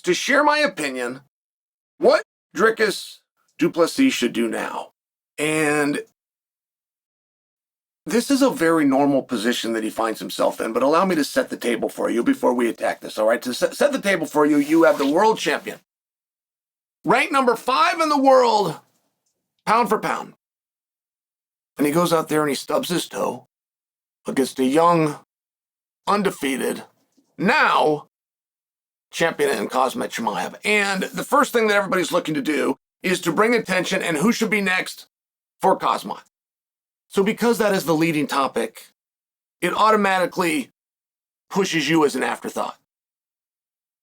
to share my opinion what Dricus du Plessis should do now. And this is a very normal position that he finds himself in, but allow me to set the table for you before we attack this, all right? To set the table for you, you have the world champion, ranked number 5 in the world, pound for pound. And he goes out there and he stubs his toe against a young, undefeated, now champion in Khamzat Chimaev. And the first thing that everybody's looking to do is to bring attention and who should be next for Khamzat. So because that is the leading topic, it automatically pushes you as an afterthought.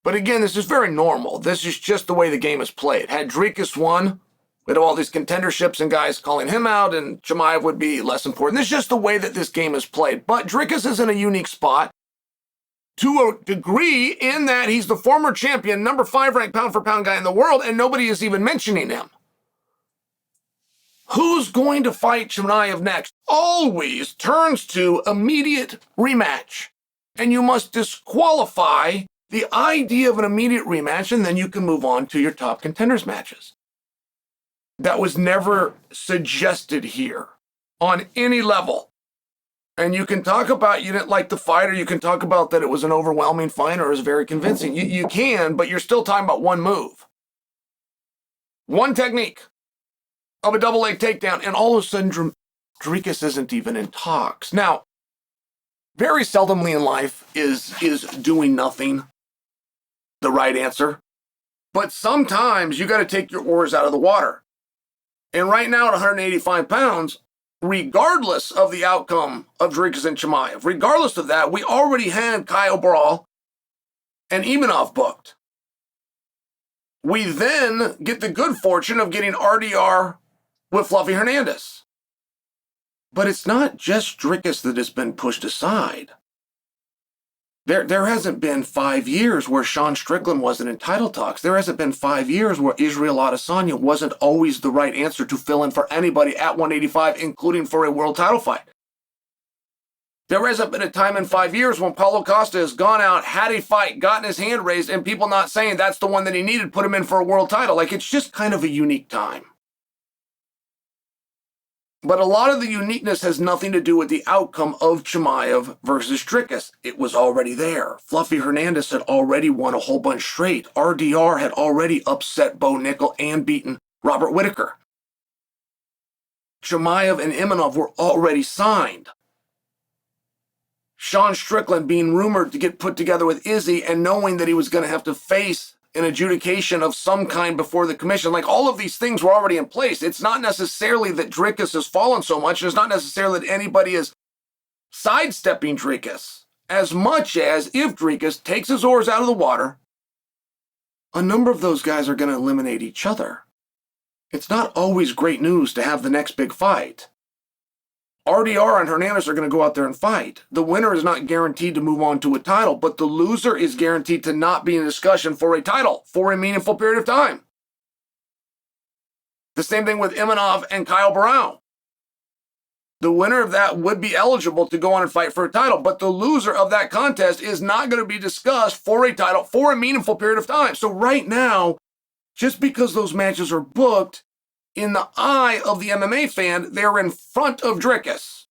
But again, this is very normal. This is just the way the game is played. Had Dricus won, we'd have all these contenderships and guys calling him out, and Chimaev would be less important. This is just the way that this game is played. But Dricus is in a unique spot to a degree in that he's the former champion, number 5 ranked pound for pound guy in the world, and nobody is even mentioning him. Who's going to fight Chimaev next always turns to immediate rematch. And you must disqualify the idea of an immediate rematch, and then you can move on to your top contenders matches. That was never suggested here on any level. And you can talk about you didn't like the fight, or you can talk about that it was an overwhelming fight or it was very convincing. You can, but you're still talking about one move. One technique of a double leg takedown, and all of a sudden Dricus isn't even in talks. Now, very seldomly in life is doing nothing the right answer. But sometimes you got to take your oars out of the water. And right now at 185 pounds, regardless of the outcome of Dricus and Chimaev, regardless of that, we already had Kyle Brawl and Imanov booked. We then get the good fortune of getting RDR with Fluffy Hernandez. But it's not just Dricus that has been pushed aside. There hasn't been 5 years where Sean Strickland wasn't in title talks. There hasn't been 5 years where Israel Adesanya wasn't always the right answer to fill in for anybody at 185, including for a world title fight. There hasn't been a time in 5 years when Paulo Costa has gone out, had a fight, gotten his hand raised, and people not saying that's the one that he needed, put him in for a world title. Like, it's just kind of a unique time. But a lot of the uniqueness has nothing to do with the outcome of Chimaev versus Dricus. It was already there. Fluffy Hernandez had already won a whole bunch straight. RDR had already upset Bo Nickel and beaten Robert Whittaker. Chimaev and Imanov were already signed. Sean Strickland being rumored to get put together with Izzy and knowing that he was going to have to face an adjudication of some kind before the commission. Like, all of these things were already in place. It's not necessarily that Dricus has fallen so much. It's not necessarily that anybody is sidestepping Dricus, as much as if Dricus takes his oars out of the water, a number of those guys are going to eliminate each other. It's not always great news to have the next big fight. RDR and Hernandez are going to go out there and fight. The winner is not guaranteed to move on to a title, but the loser is guaranteed to not be in discussion for a title for a meaningful period of time. The same thing with Imanov and Kyle Brown. The winner of that would be eligible to go on and fight for a title, but the loser of that contest is not going to be discussed for a title for a meaningful period of time. So right now, just because those matches are booked, in the eye of the MMA fan, they're in front of Dricus.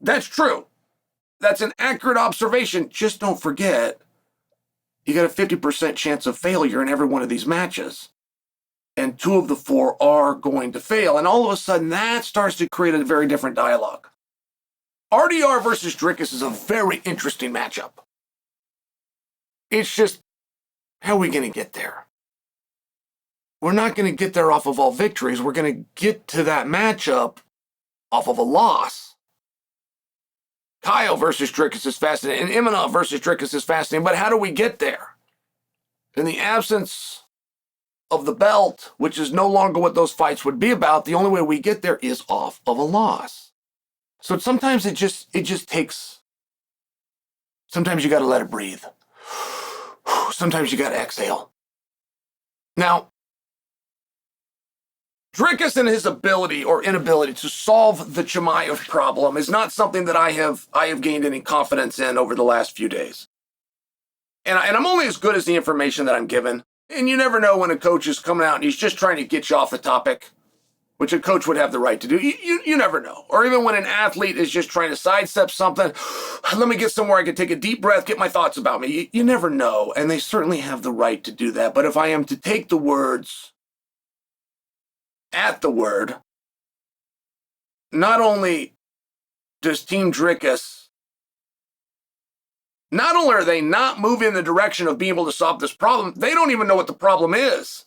That's true. That's an accurate observation. Just don't forget, you got a 50% chance of failure in every one of these matches. And 2 of the 4 are going to fail. And all of a sudden, that starts to create a very different dialogue. RDR versus Dricus is a very interesting matchup. It's just, how are we going to get there? We're not going to get there off of all victories. We're going to get to that matchup off of a loss. Kyle versus Dricus is fascinating, and Imanov versus Dricus is fascinating, but how do we get there? In the absence of the belt, which is no longer what those fights would be about, the only way we get there is off of a loss. So sometimes it just takes, sometimes you got to let it breathe. Sometimes you got to exhale. Now, Dricus and his ability or inability to solve the Chimaev problem is not something that I have gained any confidence in over the last few days. And I'm only as good as the information that I'm given. And you never know when a coach is coming out and he's just trying to get you off the topic, which a coach would have the right to do. You never know. Or even when an athlete is just trying to sidestep something, let me get somewhere I can take a deep breath, get my thoughts about me. You never know. And they certainly have the right to do that. But if I am to take the words at the word, not only does Team Dricus, not only are they not moving in the direction of being able to solve this problem, they don't even know what the problem is.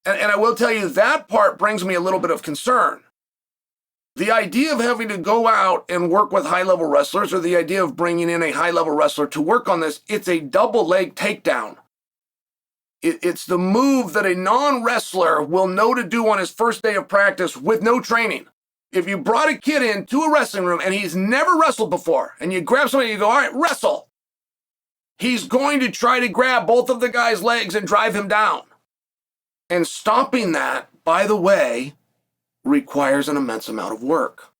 And I will tell you, that part brings me a little bit of concern. The idea of having to go out and work with high-level wrestlers, or the idea of bringing in a high-level wrestler to work on this, it's a double leg takedown. It's the move that a non-wrestler will know to do on his first day of practice with no training. If you brought a kid into a wrestling room and he's never wrestled before, and you grab somebody and you go, all right, wrestle, he's going to try to grab both of the guy's legs and drive him down. And stopping that, by the way, requires an immense amount of work.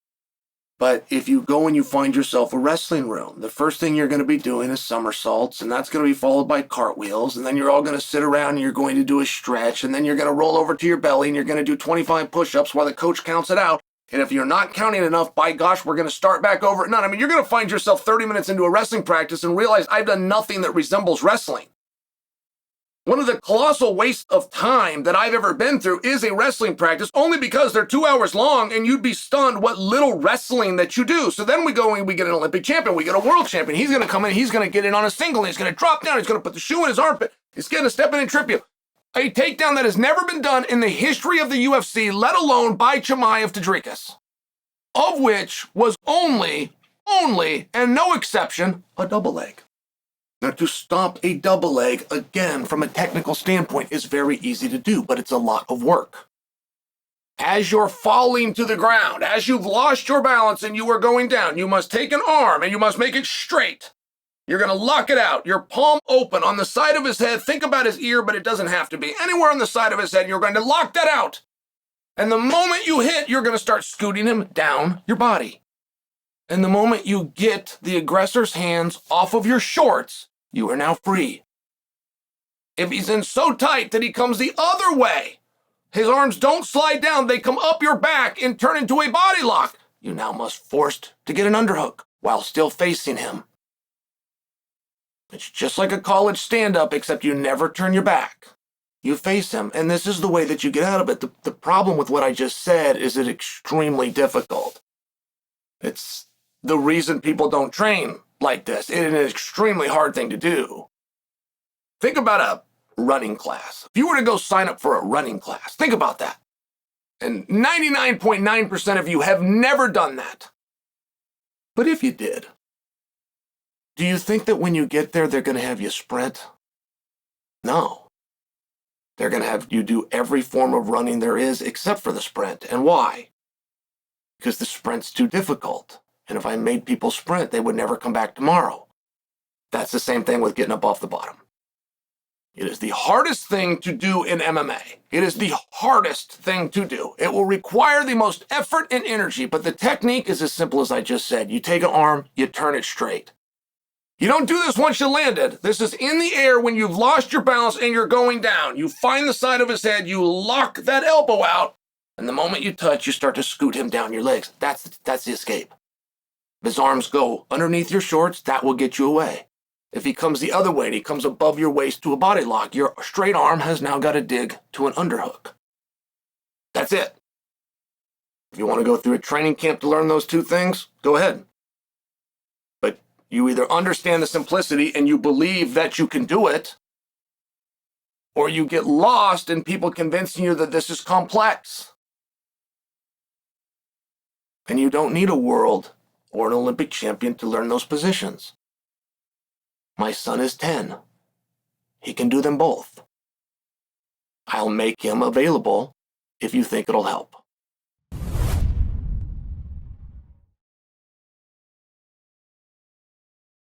But if you go and you find yourself a wrestling room, the first thing you're going to be doing is somersaults, and that's going to be followed by cartwheels, and then you're all going to sit around and you're going to do a stretch, and then you're going to roll over to your belly and you're going to do 25 push-ups while the coach counts it out. And if you're not counting enough, by gosh, we're going to start back over at none. I mean, you're going to find yourself 30 minutes into a wrestling practice and realize I've done nothing that resembles wrestling. One of the colossal wastes of time that I've ever been through is a wrestling practice, only because they're 2 hours long and you'd be stunned what little wrestling that you do. So then we go and we get an Olympic champion, we get a world champion. He's going to come in, he's going to get in on a single, he's going to drop down, he's going to put the shoe in his armpit, he's going to step in and trip you. A takedown that has never been done in the history of the UFC, let alone by Chimaev to Dricus, of which was only, and no exception, a double leg. Now, to stop a double leg, again, from a technical standpoint, is very easy to do, but it's a lot of work. As you're falling to the ground, as you've lost your balance and you are going down, you must take an arm and you must make it straight. You're going to lock it out, your palm open on the side of his head. Think about his ear, but it doesn't have to be. Anywhere on the side of his head, you're going to lock that out. And the moment you hit, you're going to start scooting him down your body. And the moment you get the aggressor's hands off of your shorts, you are now free. If he's in so tight that he comes the other way, his arms don't slide down, they come up your back and turn into a body lock, you now must forced to get an underhook while still facing him. It's just like a college stand-up, except you never turn your back. You face him, and this is the way that you get out of it. The problem with what I just said is it's extremely difficult. It's the reason people don't train like this. It is an extremely hard thing to do. Think about a running class. If you were to go sign up for a running class, think about that. And 99.9% of you have never done that. But if you did, do you think that when you get there, they're going to have you sprint? No. They're going to have you do every form of running there is except for the sprint. And why? Because the sprint's too difficult. And if I made people sprint, they would never come back tomorrow. That's the same thing with getting up off the bottom. It is the hardest thing to do in MMA. It is the hardest thing to do. It will require the most effort and energy, but the technique is as simple as I just said. You take an arm, you turn it straight. You don't do this once you landed. This is in the air when you've lost your balance and you're going down. You find the side of his head, you lock that elbow out, and the moment you touch, you start to scoot him down your legs. That's the escape. If his arms go underneath your shorts, that will get you away. If he comes the other way and he comes above your waist to a body lock, your straight arm has now got to dig to an underhook. That's it. If you want to go through a training camp to learn those two things, go ahead. But you either understand the simplicity and you believe that you can do it, or you get lost in people convincing you that this is complex. And you don't need a world or an Olympic champion to learn those positions. My son is 10. He can do them both. I'll make him available if you think it'll help.